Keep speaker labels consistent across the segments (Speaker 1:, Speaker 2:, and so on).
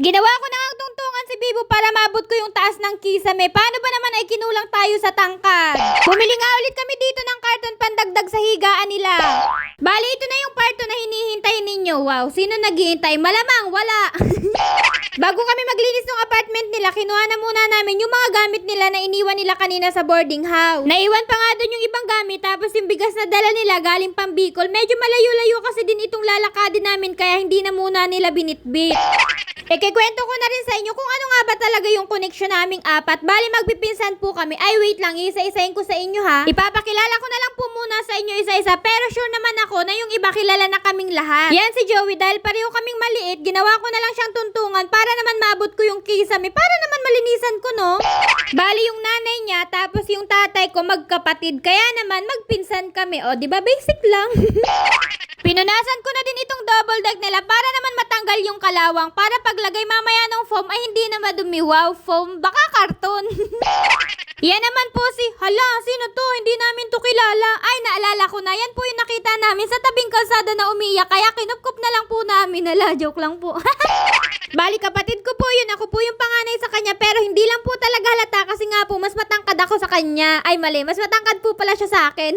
Speaker 1: Ginawa ko na ang tungtungan si Bibo para maabot ko yung taas ng kisame. Paano ba naman ay kinulang tayo sa tangkad? Bumili nga ulit kami dito ng karton pandagdag sa higaan nila. Bali, ito na yung parto na hinihintay ninyo. Wow, sino naghihintay? Malamang wala. Bago kami maglinis ng apartment nila, kinuha na muna namin yung mga gamit nila na iniwan nila kanina sa boarding house. Naiwan pa nga doon yung ibang gamit, tapos yung bigas na dala nila galing pang Bicol. Medyo malayo-layo kasi din itong lalakadin namin, kaya hindi na muna nila binitbit. Kikwento ko na rin sa inyo kung ano nga ba talaga yung connection naming apat. Bali, magpipinsan po kami. Ay, wait lang, isa-isahin ko sa inyo ha. Ipapakilala ko na lang po muna sa inyo isa-isa, pero sure naman ako na yung iba kilala na kaming lahat. Yan si Joey, dahil pareho kaming maliit, ginawa ko na lang siyang tuntungan para naman maabot ko yung kisame, para naman malinisan ko, no? Bali, yung nanay niya, tapos yung tatay ko magkapatid, kaya naman magpinsan kami. O, di ba basic lang? Pinunasan ko na din itong double deck nila para naman matanggal yung kalawang, para paglagay mamaya ng foam ay hindi na madumi. Wow, foam, baka karton. Yan naman po si, hala, sino to? Hindi namin to kilala. Ay, naalala ko na, yan po yung nakita namin sa tabing kalsada na umiyak, kaya kinupkup na lang po namin. Hala, joke lang po. Bali, kapatid ko po yun, ako po yung panganay sa kanya, pero hindi lang po talaga halata kasi nga po, mas matangkad ako sa kanya. Ay, mali, mas matangkad po pala siya sa akin.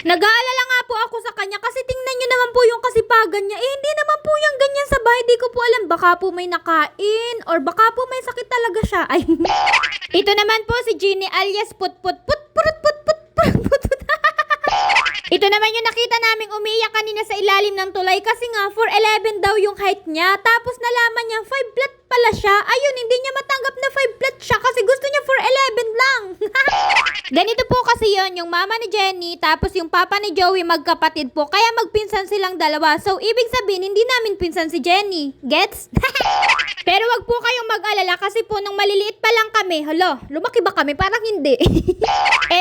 Speaker 1: Nag-aalala nga po ako sa kanya kasi tingnan nyo naman po yung kasipagan niya. Eh, hindi naman po yung ganyan sa bahay. Di ko po alam. Baka po may nakain or baka po may sakit talaga siya. Ay. Ito naman po si Jeannie alias put. Ito naman yung nakita naming umiiyak kanina sa ilalim ng tulay kasi nga 4'11" daw yung height niya. Tapos nalaman niya 5 flat pala siya. Ayun, hindi niya matanggap na 5 flat siya kasi gusto niya 4'11" lang. Ganito po kasi yon, yung mama ni Jenny tapos yung papa ni Joey magkapatid po. Kaya magpinsan silang dalawa. So, ibig sabihin, hindi namin pinsan si Jenny. Gets? Pero wag po kayong mag-alala kasi po nung maliliit pa lang kami, hala, lumaki ba kami? Parang hindi.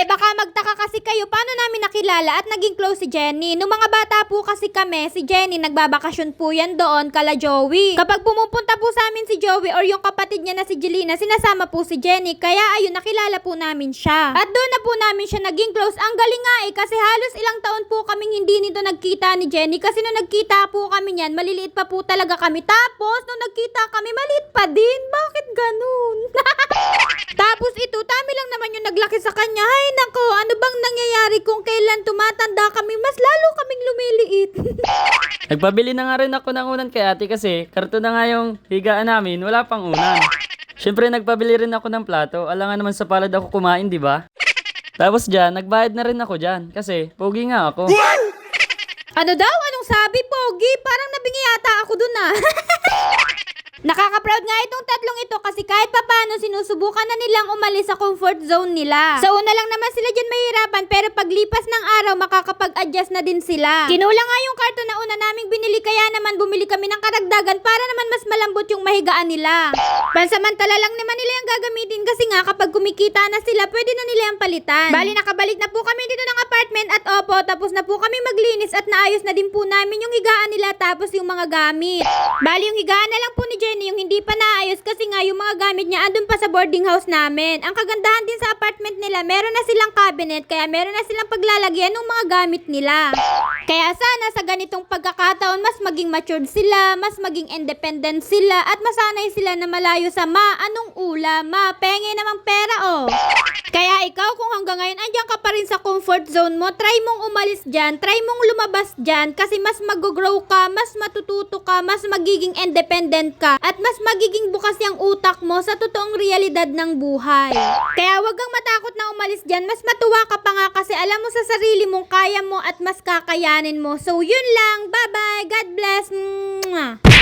Speaker 1: Baka magtaka kasi kayo, paano namin nakilala at naging close si Jenny? Nung mga bata po kasi kami, si Jenny nagbabakasyon po yan doon kala Joey. Kapag pumupunta po sa amin si Joey or yung kapatid niya na si Jelina, sinasama po si Jenny. Kaya ayun, nakilala po namin siya. At doon na po namin siya naging close. Ang galing nga kasi halos ilang taon po kaming hindi nito nagkita ni Jenny. Kasi nung nagkita po kami niyan, maliliit pa po talaga kami. Tapos nung nagkita kami, maliit pa din. Bakit ganun? Tapos ito, tami lang naman yung naglaki sa kanya. Ay nako, ano bang nangyayari kung kailan tumatanda kami, mas lalo kaming lumiliit.
Speaker 2: Nagpabili na nga rin ako ng unan kay ate kasi karton na nga yung higaan namin, wala pang unan. Siyempre nagpabili rin ako ng plato, alangan naman sa palad ako kumain, di ba? Tapos dyan, nagbayad na rin ako dyan kasi pogi nga ako.
Speaker 1: Ano daw? Anong sabi, Pogi? Parang nabingi yata ako dun ah. Nakaka-proud nga itong tatlong ito kasi kahit papano sinusubukan na nilang umalis sa comfort zone nila. Sa una lang naman sila dyan mahirapan pero paglipas ng araw makakapag-adjust na din sila. Kinulang nga yung karton na una naming binili kaya naman bumili kami ng karagdagan para naman mas malambot yung mahigaan nila. Pansamantala lang naman nila yung gagamitin kasi nga kapag kumikita na sila pwede na nila yung palitan. Bali nakabalik na po kami dito ng apartment at opo tapos na po kami maglinis at naayos na din po namin yung higaan nila tapos yung mga gamit. Bali yung higaan na lang po ni Jenny yung hindi pa naayos kasi nga yung mga gamit niya andun pa sa boarding house namin. Ang kagandahan din sa apartment nila, meron na silang cabinet kaya meron na silang paglalagyan ng mga gamit nila. Kaya sana sa ganitong pagkakataon mas maging matured sila, mas maging independent sila at masanay sila na malayo sa anong ulam, penge namang pera oh. Kaya ikaw kung hanggang ngayon andyan ka pa rin sa comfort zone mo, try mong umalis dyan, try mong lumabas dyan kasi mas mag-grow ka, mas matututo ka, mas magiging independent ka at mas magiging bukas yung utak mo sa totoong realidad ng buhay. Kaya wag kang matakot na umalis dyan, mas matuwa ka pa nga kasi alam mo sa sarili mong kaya mo at mas kakayanin mo. So yun lang, bye bye, God bless. Mwah.